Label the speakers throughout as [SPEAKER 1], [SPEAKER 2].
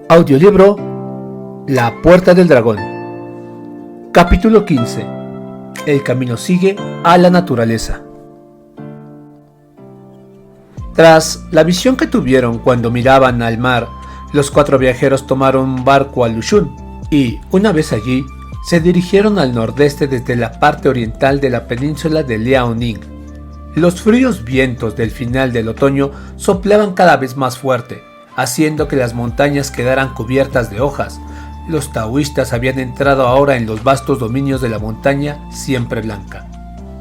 [SPEAKER 1] Audiolibro La Puerta del Dragón. Capítulo 15. El camino sigue a la naturaleza. Tras la visión que tuvieron cuando miraban al mar, los 4 viajeros tomaron un barco a Lushun y, una vez allí, se dirigieron al nordeste desde la parte oriental de la península de Liaoning. Los fríos vientos del final del otoño soplaban cada vez más fuerte, haciendo que las montañas quedaran cubiertas de hojas. Los taoístas habían entrado ahora en los vastos dominios de la montaña siempre blanca.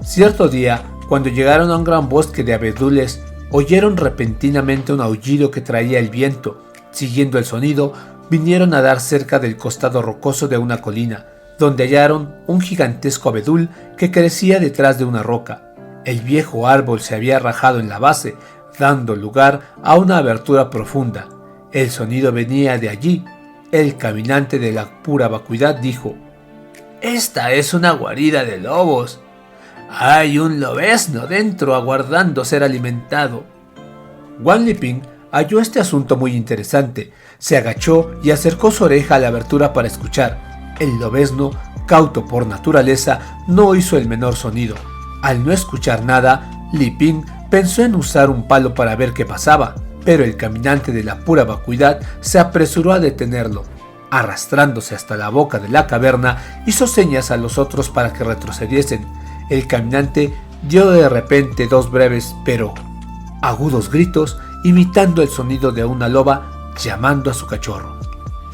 [SPEAKER 1] Cierto día, cuando llegaron a un gran bosque de abedules, oyeron repentinamente un aullido que traía el viento. Siguiendo el sonido, vinieron a dar cerca del costado rocoso de una colina, donde hallaron un gigantesco abedul que crecía detrás de una roca. El viejo árbol se había rajado en la base, dando lugar a una abertura profunda. El sonido venía de allí. El caminante de la pura vacuidad dijo: «Esta es una guarida de lobos. Hay un lobezno dentro aguardando ser alimentado». Wang Liping halló este asunto muy interesante. Se agachó y acercó su oreja a la abertura para escuchar. El lobezno, cauto por naturaleza, no hizo el menor sonido. Al no escuchar nada, Liping pensó en usar un palo para ver qué pasaba, pero el caminante de la pura vacuidad se apresuró a detenerlo. Arrastrándose hasta la boca de la caverna, hizo señas a los otros para que retrocediesen. El caminante dio de repente 2 breves pero agudos gritos, imitando el sonido de una loba llamando a su cachorro.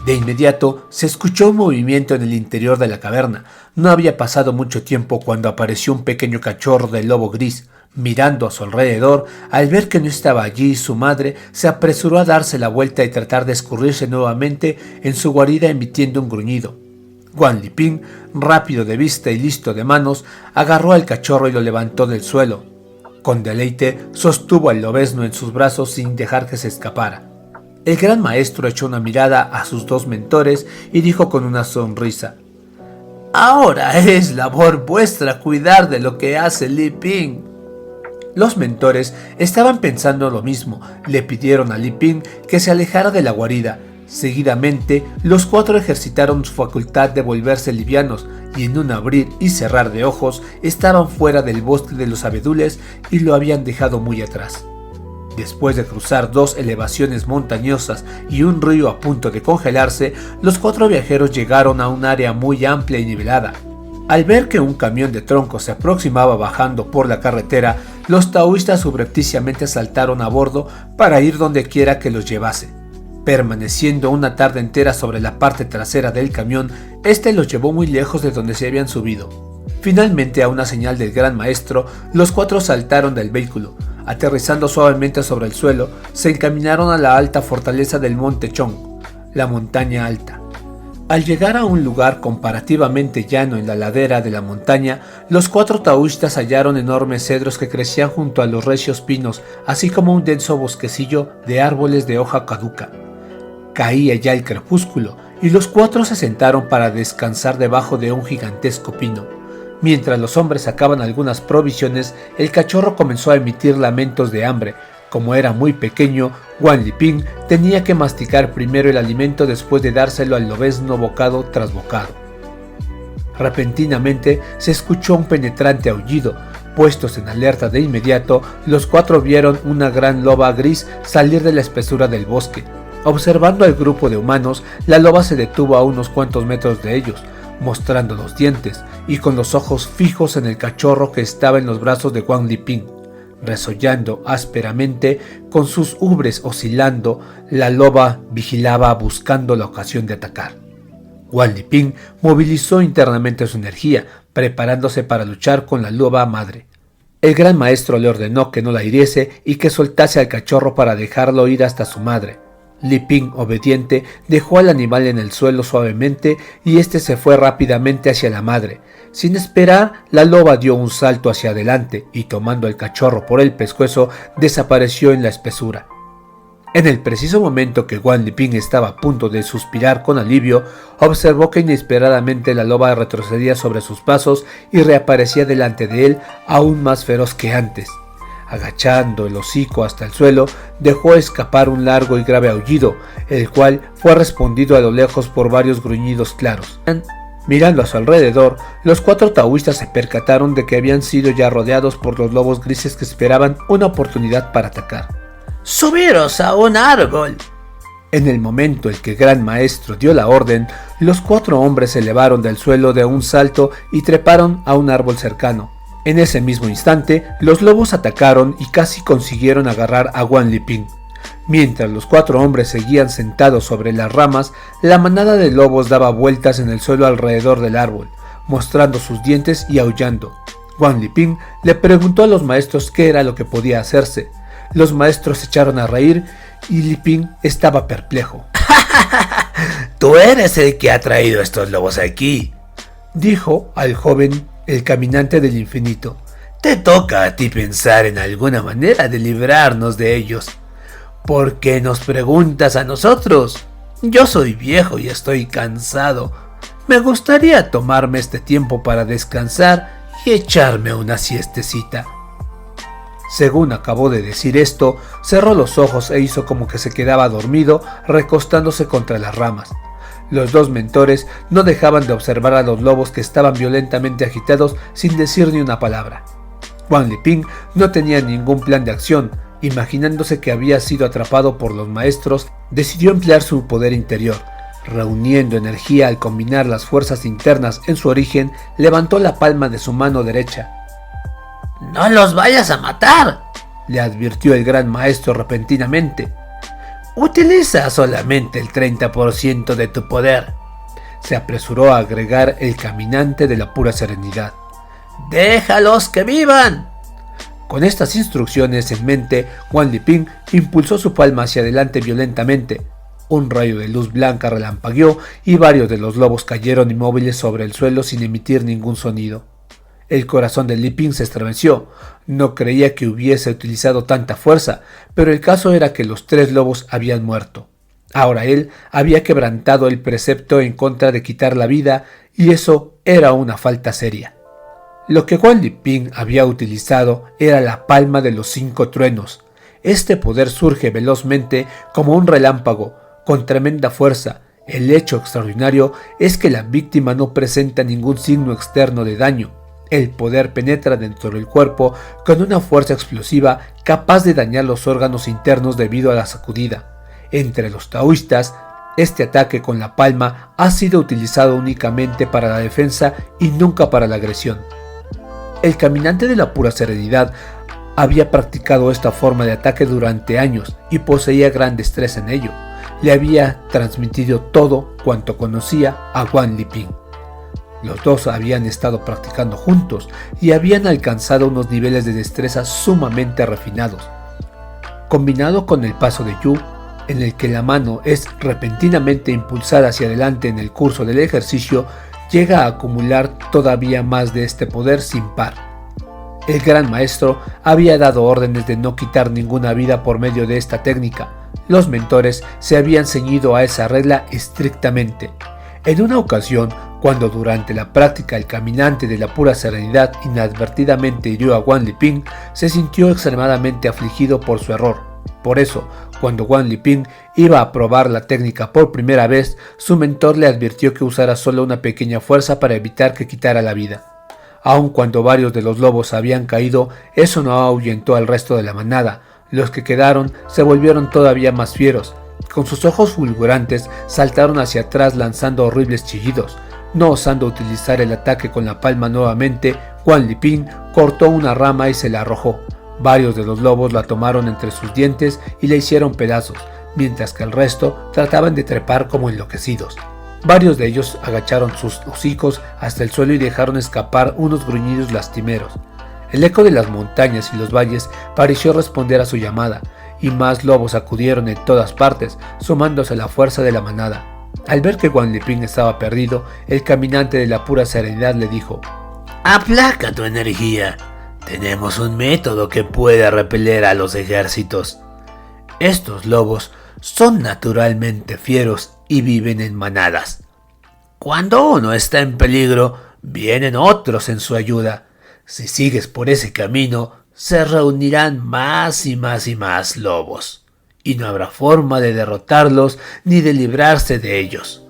[SPEAKER 1] De inmediato se escuchó un movimiento en el interior de la caverna. No había pasado mucho tiempo cuando apareció un pequeño cachorro de lobo gris. Mirando a su alrededor, al ver que no estaba allí su madre, se apresuró a darse la vuelta y tratar de escurrirse nuevamente en su guarida emitiendo un gruñido. Wang Liping, rápido de vista y listo de manos, agarró al cachorro y lo levantó del suelo. Con deleite sostuvo al lobezno en sus brazos sin dejar que se escapara. El gran maestro echó una mirada a sus 2 mentores y dijo con una sonrisa: «Ahora es labor vuestra cuidar de lo que hace Liping». Los mentores estaban pensando lo mismo. Le pidieron a Liping que se alejara de la guarida. Seguidamente, los 4 ejercitaron su facultad de volverse livianos y en un abrir y cerrar de ojos estaban fuera del bosque de los abedules y lo habían dejado muy atrás. Después de cruzar 2 elevaciones montañosas y un río a punto de congelarse, los 4 viajeros llegaron a un área muy amplia y nivelada. Al ver que un camión de troncos se aproximaba bajando por la carretera, los taoístas subrepticiamente saltaron a bordo para ir donde quiera que los llevase. Permaneciendo una tarde entera sobre la parte trasera del camión, este los llevó muy lejos de donde se habían subido. Finalmente, a una señal del gran maestro, los 4 saltaron del vehículo. Aterrizando suavemente sobre el suelo, se encaminaron a la alta fortaleza del monte Chong, la montaña alta. Al llegar a un lugar comparativamente llano en la ladera de la montaña, los 4 taoístas hallaron enormes cedros que crecían junto a los recios pinos, así como un denso bosquecillo de árboles de hoja caduca. Caía ya el crepúsculo y los 4 se sentaron para descansar debajo de un gigantesco pino. Mientras los hombres sacaban algunas provisiones, el cachorro comenzó a emitir lamentos de hambre. Como era muy pequeño, Wang Liping tenía que masticar primero el alimento después de dárselo al lobezno bocado tras bocado. Repentinamente se escuchó un penetrante aullido. Puestos en alerta de inmediato, los 4 vieron una gran loba gris salir de la espesura del bosque. Observando al grupo de humanos, la loba se detuvo a unos cuantos metros de ellos, mostrando los dientes y con los ojos fijos en el cachorro que estaba en los brazos de Wang Liping. Resollando ásperamente, con sus ubres oscilando, la loba vigilaba buscando la ocasión de atacar. Wang Liping movilizó internamente su energía, preparándose para luchar con la loba madre. El gran maestro le ordenó que no la hiriese y que soltase al cachorro para dejarlo ir hasta su madre. Li Ping, obediente, dejó al animal en el suelo suavemente y éste se fue rápidamente hacia la madre. Sin esperar, la loba dio un salto hacia adelante y, tomando al cachorro por el pescuezo, desapareció en la espesura. En el preciso momento que Guan Liping estaba a punto de suspirar con alivio, observó que inesperadamente la loba retrocedía sobre sus pasos y reaparecía delante de él aún más feroz que antes. Agachando el hocico hasta el suelo, dejó escapar un largo y grave aullido, el cual fue respondido a lo lejos por varios gruñidos claros. Mirando a su alrededor, los 4 taoístas se percataron de que habían sido ya rodeados por los lobos grises que esperaban una oportunidad para atacar.
[SPEAKER 2] ¡Subiros a un árbol!
[SPEAKER 1] En el momento en que el gran maestro dio la orden, los 4 hombres se elevaron del suelo de un salto y treparon a un árbol cercano. En ese mismo instante, los lobos atacaron y casi consiguieron agarrar a Guan Liping. Mientras los 4 hombres seguían sentados sobre las ramas, la manada de lobos daba vueltas en el suelo alrededor del árbol, mostrando sus dientes y aullando. Guan Liping le preguntó a los maestros qué era lo que podía hacerse. Los maestros se echaron a reír y Liping estaba perplejo.
[SPEAKER 2] Tú eres el que ha traído estos lobos aquí,
[SPEAKER 1] dijo al joven el caminante del infinito.
[SPEAKER 2] Te toca a ti pensar en alguna manera de librarnos de ellos. ¿Por qué nos preguntas a nosotros? Yo soy viejo y estoy cansado. Me gustaría tomarme este tiempo para descansar y echarme una siestecita.
[SPEAKER 1] Según acabó de decir esto, cerró los ojos e hizo como que se quedaba dormido, recostándose contra las ramas. Los 2 mentores no dejaban de observar a los lobos que estaban violentamente agitados sin decir ni una palabra. Guan Liping no tenía ningún plan de acción. Imaginándose que había sido atrapado por los maestros, decidió emplear su poder interior. Reuniendo energía al combinar las fuerzas internas en su origen, levantó la palma de su mano derecha.
[SPEAKER 2] ¡No los vayas a matar!,
[SPEAKER 1] le advirtió el gran maestro repentinamente.
[SPEAKER 2] Utiliza solamente el 30% de tu poder,
[SPEAKER 1] se apresuró a agregar el caminante de la pura serenidad.
[SPEAKER 2] ¡Déjalos que vivan!
[SPEAKER 1] Con estas instrucciones en mente, Guan Liping impulsó su palma hacia adelante violentamente. Un rayo de luz blanca relampagueó y varios de los lobos cayeron inmóviles sobre el suelo sin emitir ningún sonido. El corazón de Liping se estremeció. No creía que hubiese utilizado tanta fuerza, pero el caso era que los 3 lobos habían muerto. Ahora él había quebrantado el precepto en contra de quitar la vida, y eso era una falta seria. Lo que Guan Liping había utilizado era la palma de los 5 truenos. Este poder surge velozmente como un relámpago, con tremenda fuerza. El hecho extraordinario es que la víctima no presenta ningún signo externo de daño. El poder penetra dentro del cuerpo con una fuerza explosiva capaz de dañar los órganos internos debido a la sacudida. Entre los taoístas, este ataque con la palma ha sido utilizado únicamente para la defensa y nunca para la agresión. El caminante de la pura serenidad había practicado esta forma de ataque durante años y poseía gran destreza en ello. Le había transmitido todo cuanto conocía a Guan Liping. Los 2 habían estado practicando juntos y habían alcanzado unos niveles de destreza sumamente refinados. Combinado con el paso de Yu, en el que la mano es repentinamente impulsada hacia adelante en el curso del ejercicio, llega a acumular todavía más de este poder sin par. El gran maestro había dado órdenes de no quitar ninguna vida por medio de esta técnica. Los mentores se habían ceñido a esa regla estrictamente. En una ocasión, cuando durante la práctica el caminante de la pura serenidad inadvertidamente hirió a Guan Liping, se sintió extremadamente afligido por su error. Por eso, cuando Guan Liping iba a probar la técnica por primera vez, su mentor le advirtió que usara solo una pequeña fuerza para evitar que quitara la vida. Aun cuando varios de los lobos habían caído, eso no ahuyentó al resto de la manada. Los que quedaron se volvieron todavía más fieros. Con sus ojos fulgurantes saltaron hacia atrás lanzando horribles chillidos. No osando utilizar el ataque con la palma nuevamente, Guan Liping cortó una rama y se la arrojó. Varios de los lobos la tomaron entre sus dientes y la hicieron pedazos, mientras que el resto trataban de trepar como enloquecidos. Varios de ellos agacharon sus hocicos hasta el suelo y dejaron escapar unos gruñidos lastimeros. El eco de las montañas y los valles pareció responder a su llamada, y más lobos acudieron en todas partes, sumándose a la fuerza de la manada. Al ver que Guan Liping estaba perdido, el caminante de la pura serenidad le dijo:
[SPEAKER 2] «Aplaca tu energía. Tenemos un método que puede repeler a los ejércitos. Estos lobos son naturalmente fieros y viven en manadas. Cuando uno está en peligro, vienen otros en su ayuda. Si sigues por ese camino, se reunirán más y más y más lobos, y no habrá forma de derrotarlos ni de librarse de ellos.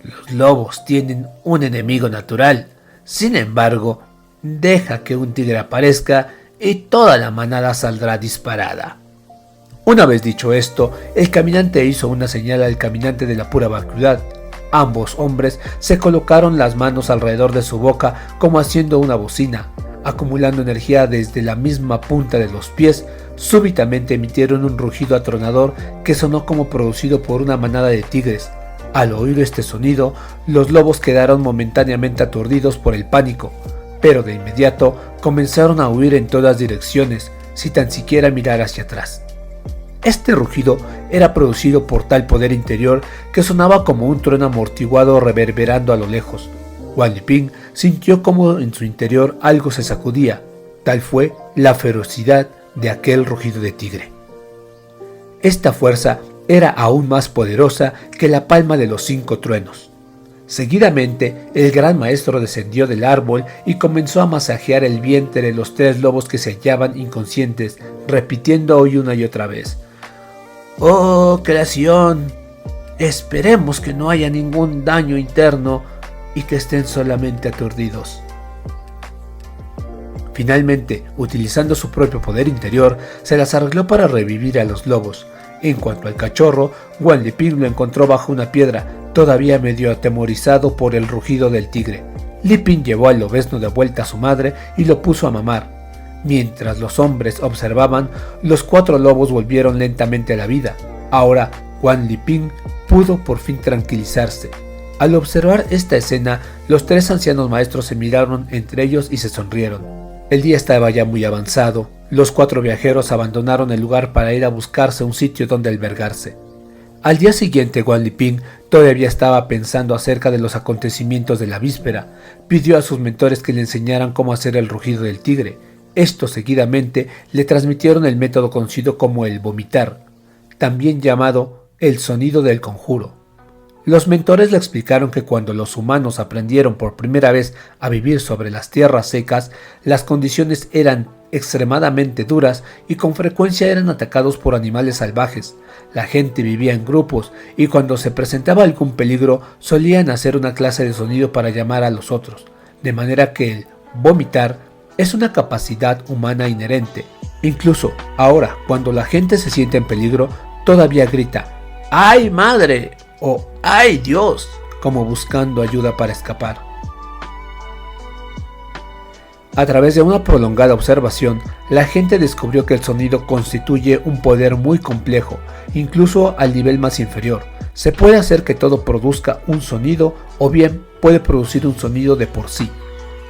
[SPEAKER 2] Los lobos tienen un enemigo natural. Sin embargo, deja que un tigre aparezca y toda la manada saldrá disparada».
[SPEAKER 1] Una vez dicho esto, el caminante hizo una señal al caminante de la pura vacuidad. Ambos hombres se colocaron las manos alrededor de su boca como haciendo una bocina. Acumulando energía desde la misma punta de los pies, súbitamente emitieron un rugido atronador que sonó como producido por una manada de tigres. Al oír este sonido, los lobos quedaron momentáneamente aturdidos por el pánico, pero de inmediato comenzaron a huir en todas direcciones, sin tan siquiera mirar hacia atrás. Este rugido era producido por tal poder interior que sonaba como un trueno amortiguado reverberando a lo lejos. Guan Liping sintió como en su interior algo se sacudía. Tal fue la ferocidad de aquel rugido de tigre. Esta fuerza era aún más poderosa que la palma de los 5 truenos. Seguidamente, el gran maestro descendió del árbol y comenzó a masajear el vientre de los 3 lobos que se hallaban inconscientes, repitiendo hoy una y otra vez: «Oh, creación, esperemos que no haya ningún daño interno y que estén solamente aturdidos». Finalmente, utilizando su propio poder interior, se las arregló para revivir a los lobos. En cuanto al cachorro, Guan Liping lo encontró bajo una piedra, todavía medio atemorizado por el rugido del tigre. Liping llevó al lobezno de vuelta a su madre y lo puso a mamar. Mientras los hombres observaban, los 4 lobos volvieron lentamente a la vida. Ahora, Guan Liping pudo por fin tranquilizarse. Al observar esta escena, los 3 ancianos maestros se miraron entre ellos y se sonrieron. El día estaba ya muy avanzado. Los 4 viajeros abandonaron el lugar para ir a buscarse un sitio donde albergarse. Al día siguiente, Guan Liping todavía estaba pensando acerca de los acontecimientos de la víspera. Pidió a sus mentores que le enseñaran cómo hacer el rugido del tigre. Estos seguidamente le transmitieron el método conocido como el vomitar, también llamado el sonido del conjuro. Los mentores le explicaron que cuando los humanos aprendieron por primera vez a vivir sobre las tierras secas, las condiciones eran extremadamente duras y con frecuencia eran atacados por animales salvajes. La gente vivía en grupos y cuando se presentaba algún peligro solían hacer una clase de sonido para llamar a los otros, de manera que el vomitar es una capacidad humana inherente. Incluso ahora, cuando la gente se siente en peligro, todavía grita «¡Ay, madre!» o «¡Ay, Dios!», como buscando ayuda para escapar. A través de una prolongada observación, la gente descubrió que el sonido constituye un poder muy complejo, incluso al nivel más inferior. Se puede hacer que todo produzca un sonido o bien puede producir un sonido de por sí.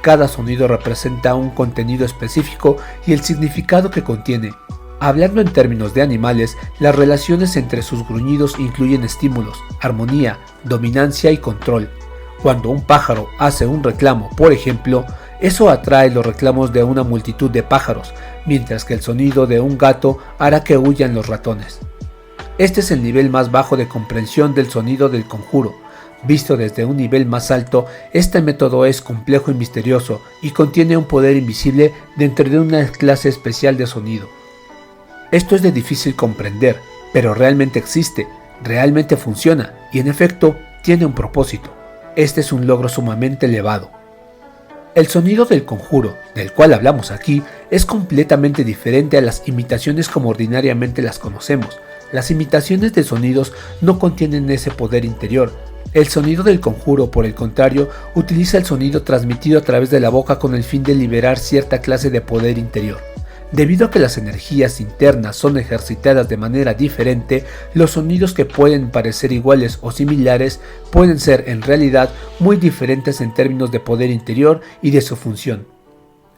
[SPEAKER 1] Cada sonido representa un contenido específico y el significado que contiene. Hablando en términos de animales, las relaciones entre sus gruñidos incluyen estímulos, armonía, dominancia y control. Cuando un pájaro hace un reclamo, por ejemplo, eso atrae los reclamos de una multitud de pájaros, mientras que el sonido de un gato hará que huyan los ratones. Este es el nivel más bajo de comprensión del sonido del conjuro. Visto desde un nivel más alto, este método es complejo y misterioso y contiene un poder invisible dentro de una clase especial de sonido. Esto es de difícil comprender, pero realmente existe, realmente funciona y en efecto tiene un propósito. Este es un logro sumamente elevado. El sonido del conjuro, del cual hablamos aquí, es completamente diferente a las imitaciones como ordinariamente las conocemos. Las imitaciones de sonidos no contienen ese poder interior. El sonido del conjuro, por el contrario, utiliza el sonido transmitido a través de la boca con el fin de liberar cierta clase de poder interior. Debido a que las energías internas son ejercitadas de manera diferente, los sonidos que pueden parecer iguales o similares pueden ser en realidad muy diferentes en términos de poder interior y de su función.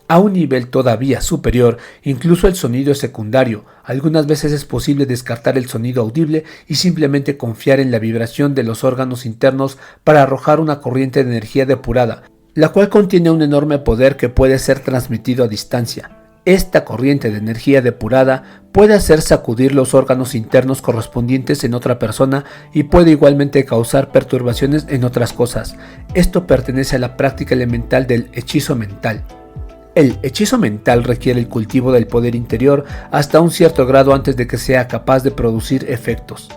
[SPEAKER 1] A un nivel todavía superior, incluso el sonido es secundario. Algunas veces es posible descartar el sonido audible y simplemente confiar en la vibración de los órganos internos para arrojar una corriente de energía depurada, la cual contiene un enorme poder que puede ser transmitido a distancia. Esta corriente de energía depurada puede hacer sacudir los órganos internos correspondientes en otra persona y puede igualmente causar perturbaciones en otras cosas. Esto pertenece a la práctica elemental del hechizo mental. El hechizo mental requiere el cultivo del poder interior hasta un cierto grado antes de que sea capaz de producir efectos.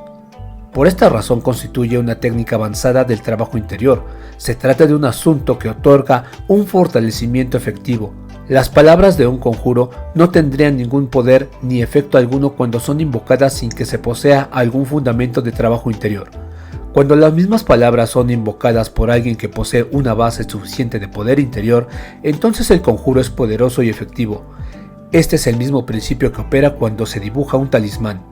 [SPEAKER 1] Por esta razón constituye una técnica avanzada del trabajo interior. Se trata de un asunto que otorga un fortalecimiento efectivo. Las palabras de un conjuro no tendrían ningún poder ni efecto alguno cuando son invocadas sin que se posea algún fundamento de trabajo interior. Cuando las mismas palabras son invocadas por alguien que posee una base suficiente de poder interior, entonces el conjuro es poderoso y efectivo. Este es el mismo principio que opera cuando se dibuja un talismán.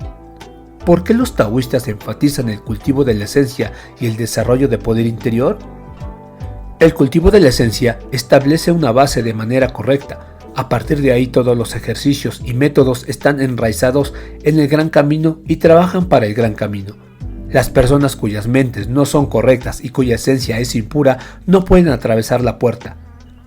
[SPEAKER 1] ¿Por qué los taoístas enfatizan el cultivo de la esencia y el desarrollo de poder interior? El cultivo de la esencia establece una base de manera correcta. A partir de ahí todos los ejercicios y métodos están enraizados en el gran camino y trabajan para el gran camino. Las personas cuyas mentes no son correctas y cuya esencia es impura no pueden atravesar la puerta.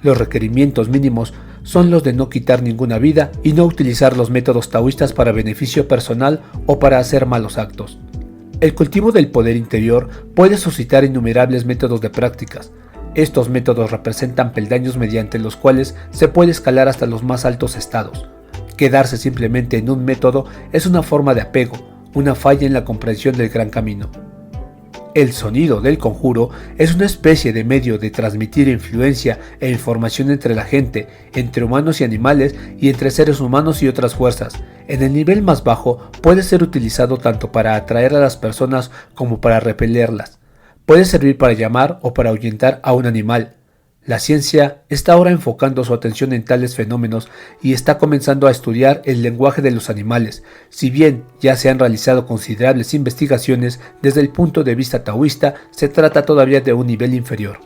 [SPEAKER 1] Los requerimientos mínimos son los de no quitar ninguna vida y no utilizar los métodos taoístas para beneficio personal o para hacer malos actos. El cultivo del poder interior puede suscitar innumerables métodos de prácticas. Estos métodos representan peldaños mediante los cuales se puede escalar hasta los más altos estados. Quedarse simplemente en un método es una forma de apego, una falla en la comprensión del gran camino. El sonido del conjuro es una especie de medio de transmitir influencia e información entre la gente, entre humanos y animales y entre seres humanos y otras fuerzas. En el nivel más bajo puede ser utilizado tanto para atraer a las personas como para repelerlas. Puede servir para llamar o para ahuyentar a un animal. La ciencia está ahora enfocando su atención en tales fenómenos y está comenzando a estudiar el lenguaje de los animales. Si bien ya se han realizado considerables investigaciones, desde el punto de vista taoísta se trata todavía de un nivel inferior.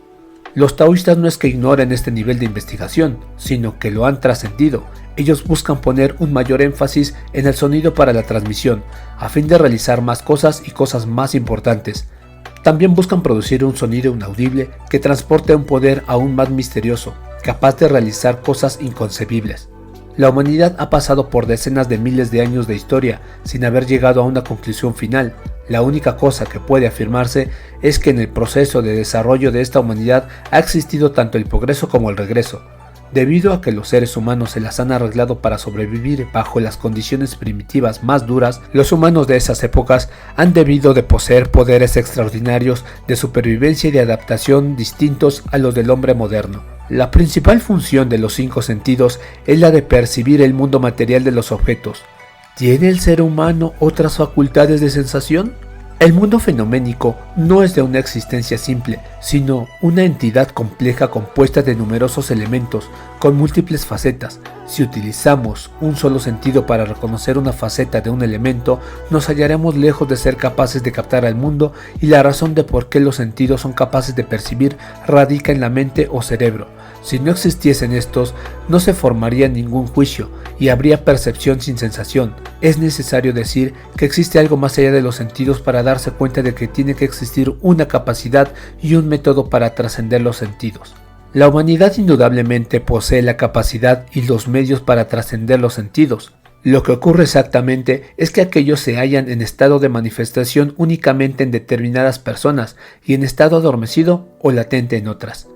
[SPEAKER 1] Los taoístas no es que ignoren este nivel de investigación, sino que lo han trascendido. Ellos buscan poner un mayor énfasis en el sonido para la transmisión, a fin de realizar más cosas y cosas más importantes. También buscan producir un sonido inaudible que transporte un poder aún más misterioso, capaz de realizar cosas inconcebibles. La humanidad ha pasado por decenas de miles de años de historia sin haber llegado a una conclusión final. La única cosa que puede afirmarse es que en el proceso de desarrollo de esta humanidad ha existido tanto el progreso como el regreso. Debido a que los seres humanos se las han arreglado para sobrevivir bajo las condiciones primitivas más duras, los humanos de esas épocas han debido de poseer poderes extraordinarios de supervivencia y de adaptación distintos a los del hombre moderno. La principal función de los 5 sentidos es la de percibir el mundo material de los objetos. ¿Tiene el ser humano otras facultades de sensación? El mundo fenoménico no es de una existencia simple, sino una entidad compleja compuesta de numerosos elementos, con múltiples facetas. Si utilizamos un solo sentido para reconocer una faceta de un elemento, nos hallaremos lejos de ser capaces de captar al mundo, y la razón de por qué los sentidos son capaces de percibir radica en la mente o cerebro. Si no existiesen estos, no se formaría ningún juicio y habría percepción sin sensación. Es necesario decir que existe algo más allá de los sentidos para darse cuenta de que tiene que existir una capacidad y un método para trascender los sentidos. La humanidad indudablemente posee la capacidad y los medios para trascender los sentidos. Lo que ocurre exactamente es que aquellos se hallan en estado de manifestación únicamente en determinadas personas y en estado adormecido o latente en otras.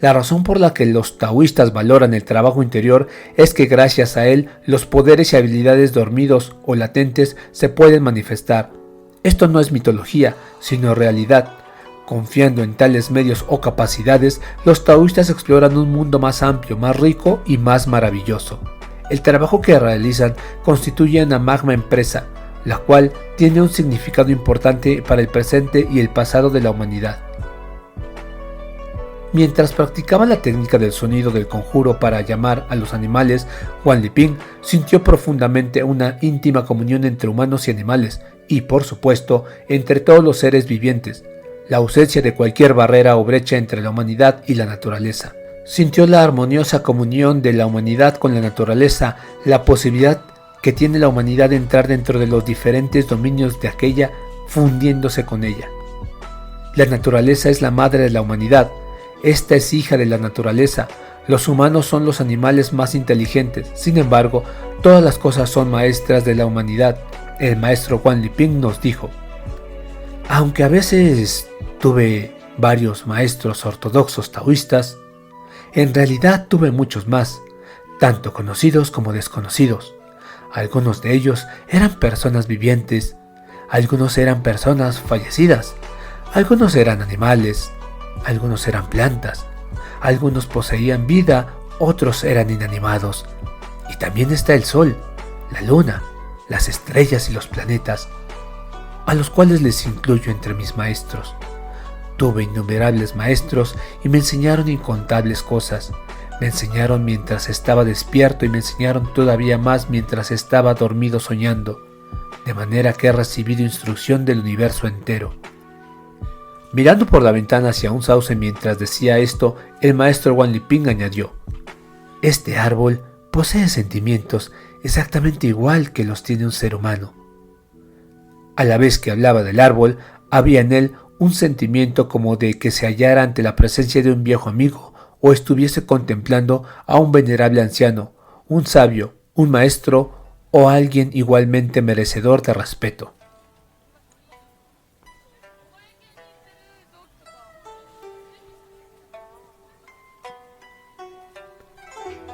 [SPEAKER 1] La razón por la que los taoístas valoran el trabajo interior es que gracias a él los poderes y habilidades dormidos o latentes se pueden manifestar. Esto no es mitología, sino realidad. Confiando en tales medios o capacidades, los taoístas exploran un mundo más amplio, más rico y más maravilloso. El trabajo que realizan constituye una magna empresa, la cual tiene un significado importante para el presente y el pasado de la humanidad. Mientras practicaba la técnica del sonido del conjuro para llamar a los animales, Wang Liping sintió profundamente una íntima comunión entre humanos y animales, y por supuesto, entre todos los seres vivientes, la ausencia de cualquier barrera o brecha entre la humanidad y la naturaleza. Sintió la armoniosa comunión de la humanidad con la naturaleza, la posibilidad que tiene la humanidad de entrar dentro de los diferentes dominios de aquella, fundiéndose con ella. La naturaleza es la madre de la humanidad, esta es hija de la naturaleza, los humanos son los animales más inteligentes, sin embargo, todas las cosas son maestras de la humanidad. El maestro Guan Liping nos dijo: aunque a veces tuve varios maestros ortodoxos taoístas, en realidad tuve muchos más, tanto conocidos como desconocidos. Algunos de ellos eran personas vivientes, algunos eran personas fallecidas, algunos eran animales, algunos eran plantas, algunos poseían vida, otros eran inanimados. Y también está el sol, la luna, las estrellas y los planetas, a los cuales les incluyo entre mis maestros. Tuve innumerables maestros y me enseñaron incontables cosas. Me enseñaron mientras estaba despierto y me enseñaron todavía más mientras estaba dormido soñando, de manera que he recibido instrucción del universo entero. Mirando por la ventana hacia un sauce mientras decía esto, el maestro Guan Liping añadió: este árbol posee sentimientos exactamente igual que los tiene un ser humano. A la vez que hablaba del árbol, había en él un sentimiento como de que se hallara ante la presencia de un viejo amigo o estuviese contemplando a un venerable anciano, un sabio, un maestro o alguien igualmente merecedor de respeto.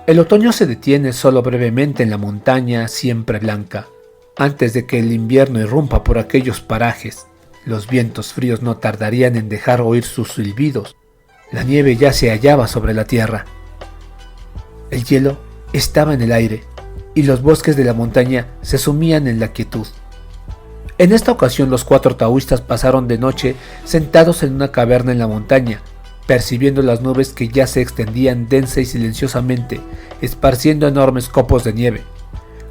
[SPEAKER 1] El otoño se detiene solo brevemente en la montaña siempre blanca, antes de que el invierno irrumpa por aquellos parajes. Los vientos fríos no tardarían en dejar oír sus silbidos. La nieve ya se hallaba sobre la tierra. El hielo estaba en el aire y los bosques de la montaña se sumían en la quietud. En esta ocasión los 4 taoístas pasaron de noche sentados en una caverna en la montaña, percibiendo las nubes que ya se extendían densa y silenciosamente, esparciendo enormes copos de nieve.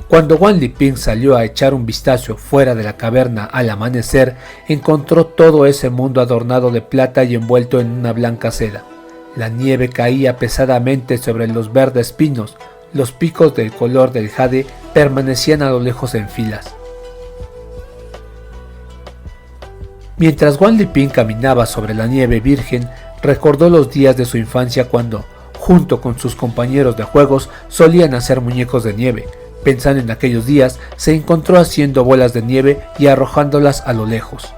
[SPEAKER 1] Cuando Guan Liping salió a echar un vistazo fuera de la caverna al amanecer, encontró todo ese mundo adornado de plata y envuelto en una blanca seda. La nieve caía pesadamente sobre los verdes pinos, los picos del color del jade permanecían a lo lejos en filas. Mientras Guan Liping caminaba sobre la nieve virgen, recordó los días de su infancia cuando, junto con sus compañeros de juegos, solían hacer muñecos de nieve. Pensando en aquellos días, se encontró haciendo bolas de nieve y arrojándolas a lo lejos.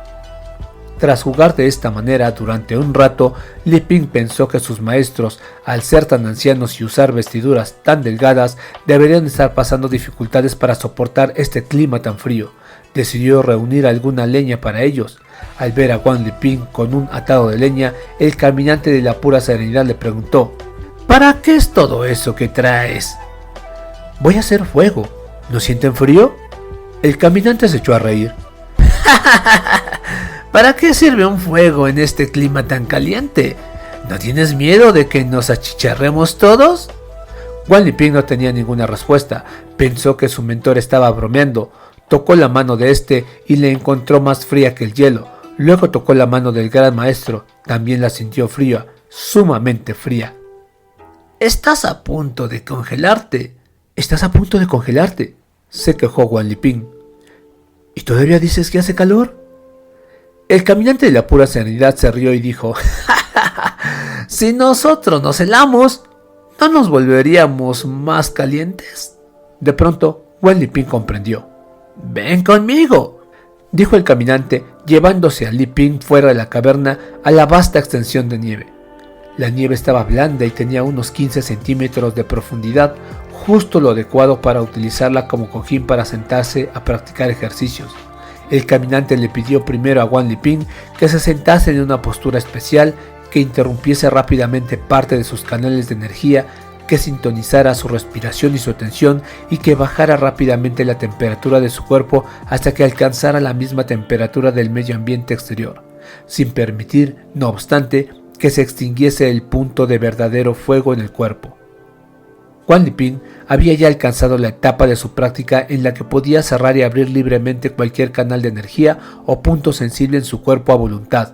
[SPEAKER 1] Tras jugar de esta manera durante un rato, Liping pensó que sus maestros, al ser tan ancianos y usar vestiduras tan delgadas, deberían estar pasando dificultades para soportar este clima tan frío. Decidió reunir alguna leña para ellos. Al ver a Guan Liping con un atado de leña, el caminante de la pura serenidad le preguntó: ¿para qué es todo eso que traes? Voy a hacer fuego. ¿No sienten frío? El caminante se echó a reír. ¿Para qué sirve un fuego en este clima tan caliente? ¿No tienes miedo de que nos achicharremos todos? Guan Liping no tenía ninguna respuesta. Pensó que su mentor estaba bromeando. Tocó la mano de este y la encontró más fría que el hielo. Luego tocó la mano del gran maestro. También la sintió fría, sumamente fría. Estás a punto de congelarte. ¿Estás a punto de congelarte?, se quejó Guan Liping. ¿Y todavía dices que hace calor? El caminante de la pura serenidad se rió y dijo: si nosotros nos helamos, ¿no nos volveríamos más calientes? De pronto, Guan Liping comprendió. ¡Ven conmigo!, dijo el caminante, llevándose a Liping fuera de la caverna a la vasta extensión de nieve. La nieve estaba blanda y tenía unos 15 centímetros de profundidad, justo lo adecuado para utilizarla como cojín para sentarse a practicar ejercicios. El caminante le pidió primero a Guan Liping que se sentase en una postura especial, que interrumpiese rápidamente parte de sus canales de energía, que sintonizara su respiración y su atención y que bajara rápidamente la temperatura de su cuerpo hasta que alcanzara la misma temperatura del medio ambiente exterior, sin permitir, no obstante, que se extinguiese el punto de verdadero fuego en el cuerpo. Guan Liping había ya alcanzado la etapa de su práctica en la que podía cerrar y abrir libremente cualquier canal de energía o punto sensible en su cuerpo a voluntad.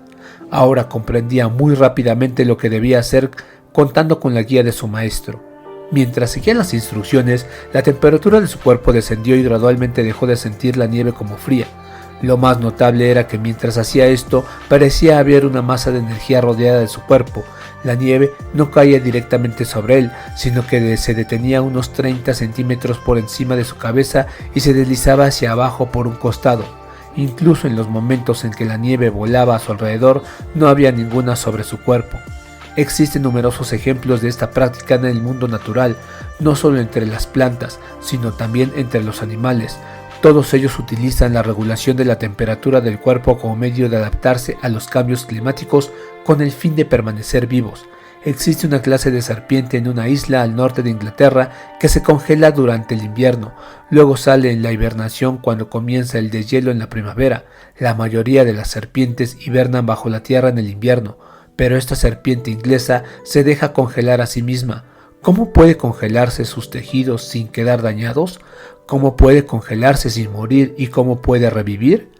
[SPEAKER 1] Ahora comprendía muy rápidamente lo que debía hacer contando con la guía de su maestro. Mientras seguía las instrucciones, la temperatura de su cuerpo descendió y gradualmente dejó de sentir la nieve como fría. Lo más notable era que mientras hacía esto, parecía haber una masa de energía rodeada de su cuerpo. La nieve no caía directamente sobre él, sino que se detenía unos 30 centímetros por encima de su cabeza y se deslizaba hacia abajo por un costado. Incluso en los momentos en que la nieve volaba a su alrededor, no había ninguna sobre su cuerpo. Existen numerosos ejemplos de esta práctica en el mundo natural, no solo entre las plantas, sino también entre los animales. Todos ellos utilizan la regulación de la temperatura del cuerpo como medio de adaptarse a los cambios climáticos con el fin de permanecer vivos. Existe una clase de serpiente en una isla al norte de Inglaterra que se congela durante el invierno, luego sale en la hibernación cuando comienza el deshielo en la primavera. La mayoría de las serpientes hibernan bajo la tierra en el invierno, pero esta serpiente inglesa se deja congelar a sí misma. ¿Cómo puede congelarse sus tejidos sin quedar dañados? ¿Cómo puede congelarse sin morir y cómo puede revivir?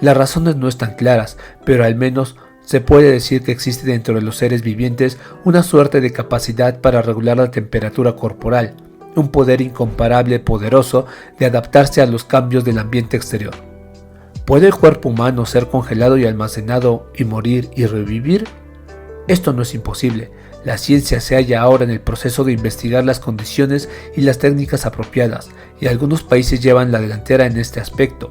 [SPEAKER 1] Las razones no están claras, pero al menos se puede decir que existe dentro de los seres vivientes una suerte de capacidad para regular la temperatura corporal, un poder incomparable poderoso de adaptarse a los cambios del ambiente exterior. ¿Puede el cuerpo humano ser congelado y almacenado y morir y revivir? Esto no es imposible. La ciencia se halla ahora en el proceso de investigar las condiciones y las técnicas apropiadas, y algunos países llevan la delantera en este aspecto.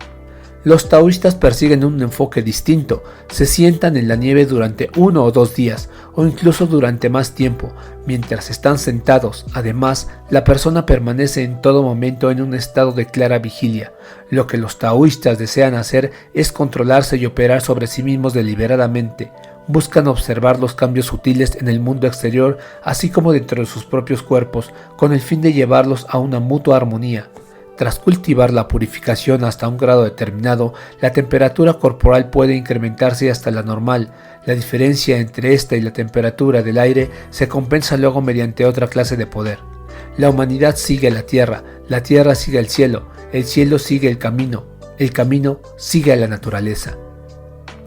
[SPEAKER 1] Los taoístas persiguen un enfoque distinto, se sientan en la nieve durante 1 o 2 días, o incluso durante más tiempo. Mientras están sentados, además, la persona permanece en todo momento en un estado de clara vigilia. Lo que los taoístas desean hacer es controlarse y operar sobre sí mismos deliberadamente. Buscan observar los cambios sutiles en el mundo exterior, así como dentro de sus propios cuerpos, con el fin de llevarlos a una mutua armonía. Tras cultivar la purificación hasta un grado determinado, la temperatura corporal puede incrementarse hasta la normal. La diferencia entre esta y la temperatura del aire se compensa luego mediante otra clase de poder. La humanidad sigue a la tierra sigue al cielo sigue el camino sigue a la naturaleza.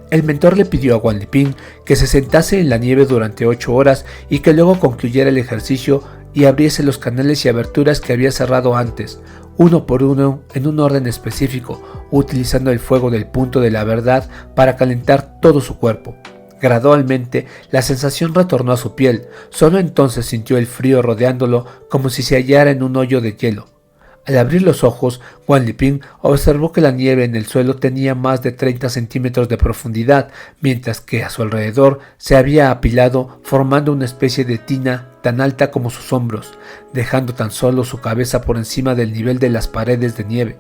[SPEAKER 1] El mentor le pidió a Guan Liping que se sentase en la nieve durante 8 horas y que luego concluyera el ejercicio y abriese los canales y aberturas que había cerrado antes, uno por uno en un orden específico, utilizando el fuego del punto de la verdad para calentar todo su cuerpo. Gradualmente, la sensación retornó a su piel, solo entonces sintió el frío rodeándolo como si se hallara en un hoyo de hielo. Al abrir los ojos, Guan Liping observó que la nieve en el suelo tenía más de 30 centímetros de profundidad, mientras que a su alrededor se había apilado formando una especie de tina tan alta como sus hombros, dejando tan solo su cabeza por encima del nivel de las paredes de nieve.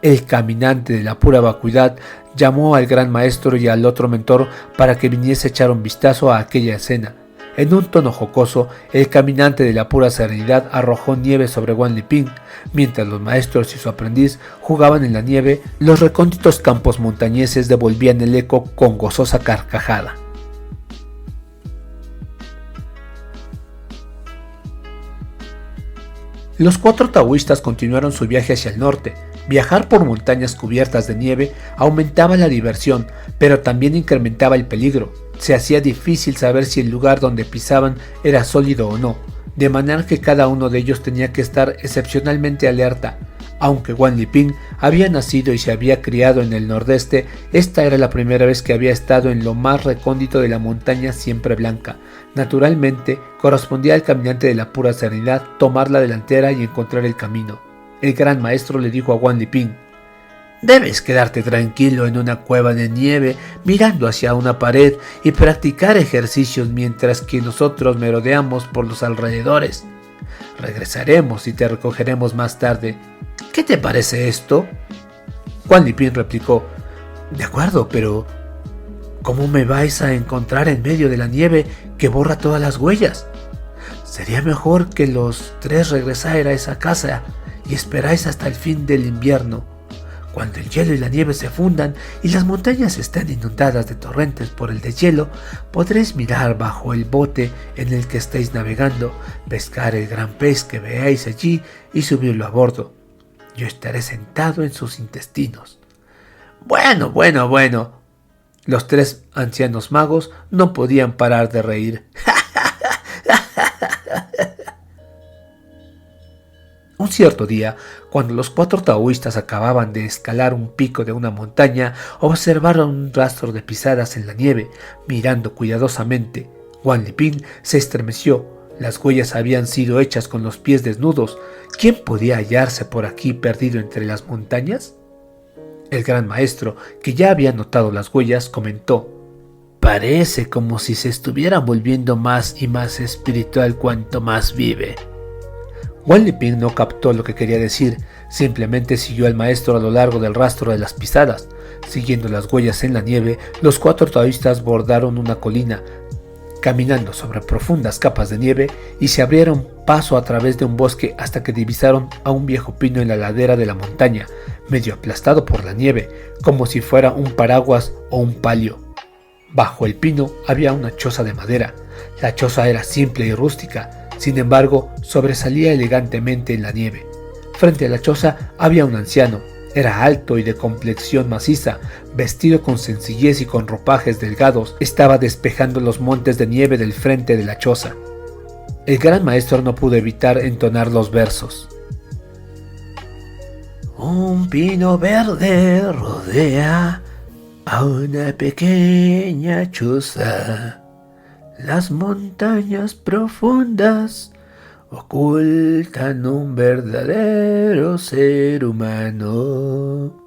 [SPEAKER 1] El caminante de la pura vacuidad llamó al gran maestro y al otro mentor para que viniese a echar un vistazo a aquella escena. En un tono jocoso, el caminante de la pura serenidad arrojó nieve sobre Guan Liping. Mientras los maestros y su aprendiz jugaban en la nieve, los recónditos campos montañeses devolvían el eco con gozosa carcajada. Los 4 taoístas continuaron su viaje hacia el norte. Viajar por montañas cubiertas de nieve aumentaba la diversión, pero también incrementaba el peligro. Se hacía difícil saber si el lugar donde pisaban era sólido o no, de manera que cada uno de ellos tenía que estar excepcionalmente alerta. Aunque Guan Liping había nacido y se había criado en el nordeste, esta era la primera vez que había estado en lo más recóndito de la montaña siempre blanca. Naturalmente, correspondía al caminante de la pura serenidad tomar la delantera y encontrar el camino. El gran maestro le dijo a Guan Liping: «Debes quedarte tranquilo en una cueva de nieve, mirando hacia una pared y practicar ejercicios mientras que nosotros merodeamos por los alrededores. Regresaremos y te recogeremos más tarde. ¿Qué te parece esto?». Guan Liping replicó: «De acuerdo, pero ¿cómo me vais a encontrar en medio de la nieve que borra todas las huellas? Sería mejor que los 3 regresáis a esa casa y esperáis hasta el fin del invierno. Cuando el hielo y la nieve se fundan y las montañas estén inundadas de torrentes por el deshielo, podréis mirar bajo el bote en el que estéis navegando, pescar el gran pez que veáis allí y subirlo a bordo. Yo estaré sentado en sus intestinos». «Bueno. Los 3 ancianos magos no podían parar de reír. Un cierto día, cuando los 4 taoístas acababan de escalar un pico de una montaña, observaron un rastro de pisadas en la nieve. Mirando cuidadosamente, Wang Liping se estremeció. Las huellas habían sido hechas con los pies desnudos. ¿Quién podía hallarse por aquí perdido entre las montañas? El gran maestro, que ya había notado las huellas, comentó:
[SPEAKER 2] parece como si se estuviera volviendo más y más espiritual cuanto más vive.
[SPEAKER 1] Wang Liping no captó lo que quería decir, simplemente siguió al maestro a lo largo del rastro de las pisadas. Siguiendo las huellas en la nieve, los 4 taoístas bordaron una colina, caminando sobre profundas capas de nieve, y se abrieron paso a través de un bosque hasta que divisaron a un viejo pino en la ladera de la montaña, medio aplastado por la nieve, como si fuera un paraguas o un palio. Bajo el pino había una choza de madera. La choza era simple y rústica, sin embargo, sobresalía elegantemente en la nieve. Frente a la choza había un anciano. Era alto y de complexión maciza, vestido con sencillez y con ropajes delgados. Estaba despejando los montes de nieve del frente de la choza. El gran maestro no pudo evitar entonar los versos.
[SPEAKER 2] Un pino verde rodea a una pequeña choza. Las montañas profundas ocultan un verdadero ser humano.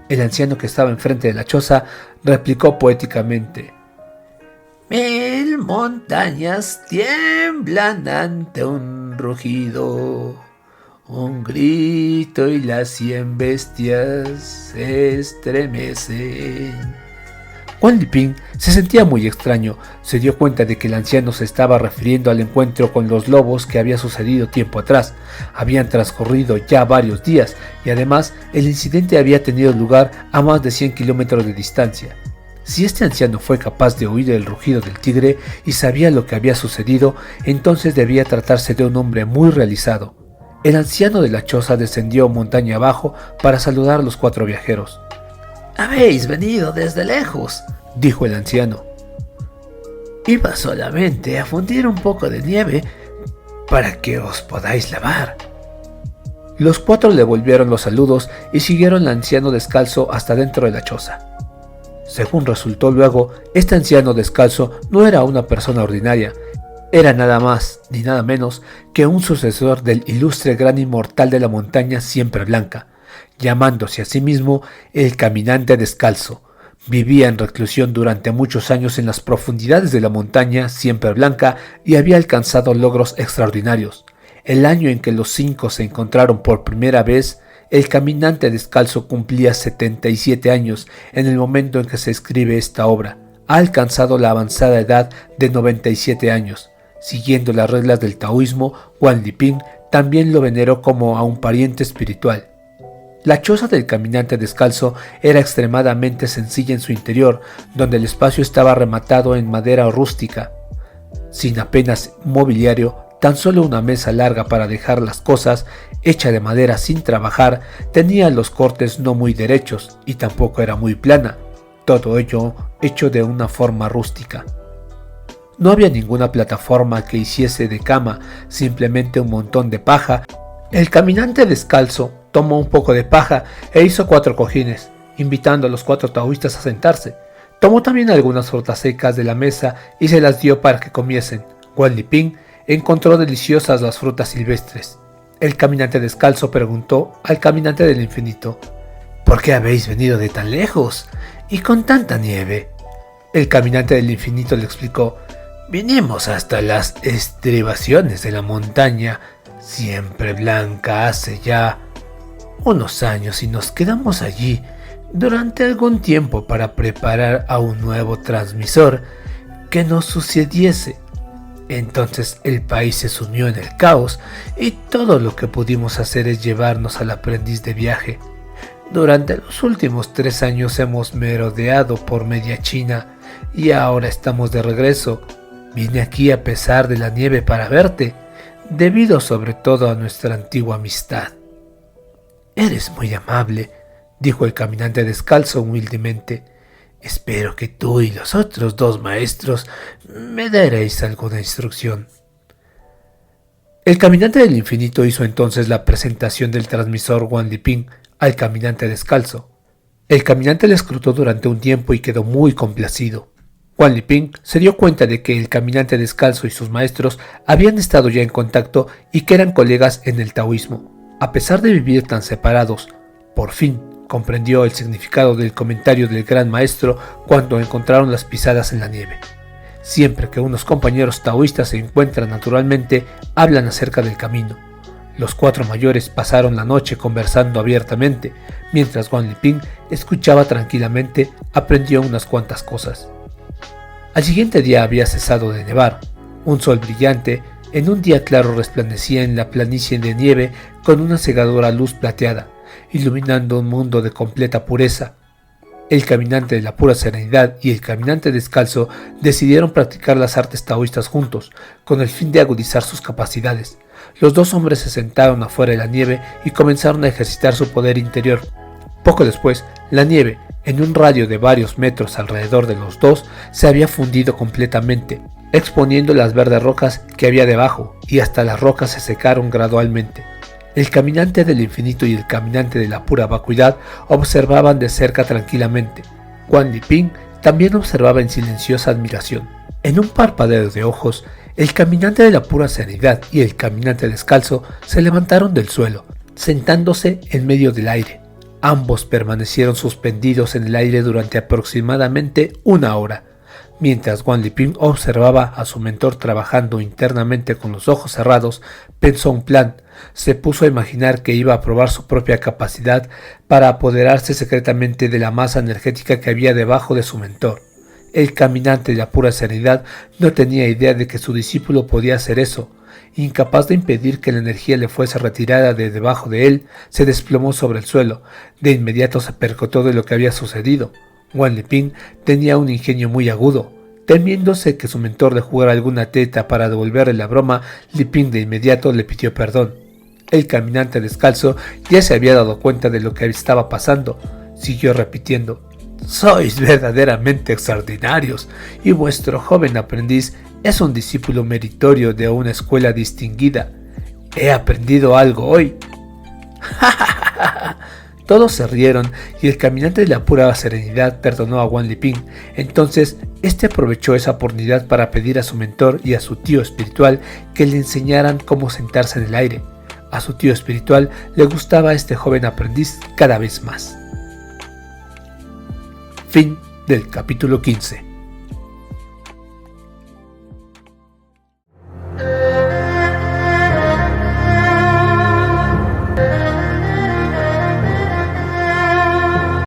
[SPEAKER 1] El anciano que estaba enfrente de la choza replicó poéticamente:
[SPEAKER 2] 1000 montañas tiemblan ante un rugido, un grito y las 100 bestias se estremecen.
[SPEAKER 1] Wang Liping se sentía muy extraño. Se dio cuenta de que el anciano se estaba refiriendo al encuentro con los lobos que había sucedido tiempo atrás. Habían transcurrido ya varios días y además el incidente había tenido lugar a más de 100 kilómetros de distancia. Si este anciano fue capaz de oír el rugido del tigre y sabía lo que había sucedido, entonces debía tratarse de un hombre muy realizado. El anciano de la choza descendió montaña abajo para saludar a los 4 viajeros.
[SPEAKER 2] «Habéis venido desde lejos»,
[SPEAKER 1] dijo el anciano.
[SPEAKER 2] «Iba solamente a fundir un poco de nieve para que os podáis lavar».
[SPEAKER 1] Los 4 le volvieron los saludos y siguieron al anciano descalzo hasta dentro de la choza. Según resultó luego, este anciano descalzo no era una persona ordinaria. Era nada más ni nada menos que un sucesor del ilustre gran inmortal de la montaña siempre blanca, llamándose a sí mismo el Caminante Descalzo. Vivía en reclusión durante muchos años en las profundidades de la montaña siempre blanca y había alcanzado logros extraordinarios. El año en que los 5 se encontraron por primera vez, el Caminante Descalzo cumplía 77 años en el momento en que se escribe esta obra. Ha alcanzado la avanzada edad de 97 años. Siguiendo las reglas del taoísmo, Wang Liping también lo veneró como a un pariente espiritual. La choza del Caminante Descalzo era extremadamente sencilla en su interior, donde el espacio estaba rematado en madera rústica, sin apenas mobiliario, tan solo una mesa larga para dejar las cosas, hecha de madera sin trabajar, tenía los cortes no muy derechos y tampoco era muy plana, todo ello hecho de una forma rústica. No había ninguna plataforma que hiciese de cama, simplemente un montón de paja. El Caminante Descalzo tomó un poco de paja e hizo 4 cojines, invitando a los 4 taoístas a sentarse. Tomó también algunas frutas secas de la mesa y se las dio para que comiesen. Wang Liping encontró deliciosas las frutas silvestres. El Caminante Descalzo preguntó al Caminante del Infinito:
[SPEAKER 2] ¿por qué habéis venido de tan lejos y con tanta nieve?
[SPEAKER 1] El Caminante del Infinito le explicó:
[SPEAKER 2] vinimos hasta las estribaciones de la montaña siempre blanca hace ya unos años y nos quedamos allí durante algún tiempo para preparar a un nuevo transmisor que nos sucediese. Entonces el país se sumió en el caos y todo lo que pudimos hacer es llevarnos al aprendiz de viaje. Durante los últimos 3 años hemos merodeado por media China y ahora estamos de regreso. Vine aquí a pesar de la nieve para verte, debido sobre todo a nuestra antigua amistad. Eres muy amable, dijo el Caminante Descalzo humildemente. Espero que tú y los otros 2 maestros me daréis alguna instrucción.
[SPEAKER 1] El caminante del infinito hizo entonces la presentación del transmisor Wan Liping al caminante descalzo. El caminante le escrutó durante un tiempo y quedó muy complacido. Wan Liping se dio cuenta de que el caminante descalzo y sus maestros habían estado ya en contacto y que eran colegas en el taoísmo. A pesar de vivir tan separados, por fin comprendió el significado del comentario del gran maestro cuando encontraron las pisadas en la nieve. Siempre que unos compañeros taoístas se encuentran naturalmente, hablan acerca del camino. Los cuatro mayores pasaron la noche conversando abiertamente, mientras Wan Liping escuchaba tranquilamente, aprendió unas cuantas cosas. Al siguiente día había cesado de nevar. Un sol brillante en un día claro resplandecía en la planicie de nieve con una cegadora luz plateada, iluminando un mundo de completa pureza. El caminante de la pura serenidad y el caminante descalzo decidieron practicar las artes taoístas juntos, con el fin de agudizar sus capacidades. Los dos hombres se sentaron afuera de la nieve y comenzaron a ejercitar su poder interior. Poco después, la nieve, en un radio de varios metros alrededor de los dos, se había fundido completamente, exponiendo las verdes rocas que había debajo, y hasta las rocas se secaron gradualmente. El caminante del infinito y el caminante de la pura vacuidad observaban de cerca tranquilamente. Wan Liping también observaba en silenciosa admiración. En un parpadeo de ojos, el caminante de la pura serenidad y el caminante descalzo se levantaron del suelo, sentándose en medio del aire. Ambos permanecieron suspendidos en el aire durante aproximadamente una hora. Mientras Wan Liping observaba a su mentor trabajando internamente con los ojos cerrados, pensó un plan. Se puso a imaginar que iba a probar su propia capacidad para apoderarse secretamente de la masa energética que había debajo de su mentor. El caminante de la pura serenidad no tenía idea de que su discípulo podía hacer eso. Incapaz de impedir que la energía le fuese retirada de debajo de él, se desplomó sobre el suelo. De inmediato se percató de lo que había sucedido. Wan Liping tenía un ingenio muy agudo. Temiéndose que su mentor le jugara alguna teta para devolverle la broma, Liping de inmediato le pidió perdón. El caminante descalzo ya se había dado cuenta de lo que estaba pasando. Siguió repitiendo: «Sois verdaderamente extraordinarios, y vuestro joven aprendiz es un discípulo meritorio de una escuela distinguida. He aprendido algo hoy». Todos se rieron y el caminante de la pura serenidad perdonó a Wan Liping. Entonces, este aprovechó esa oportunidad para pedir a su mentor y a su tío espiritual que le enseñaran cómo sentarse en el aire. A su tío espiritual le gustaba a este joven aprendiz cada vez más. Fin del capítulo 15.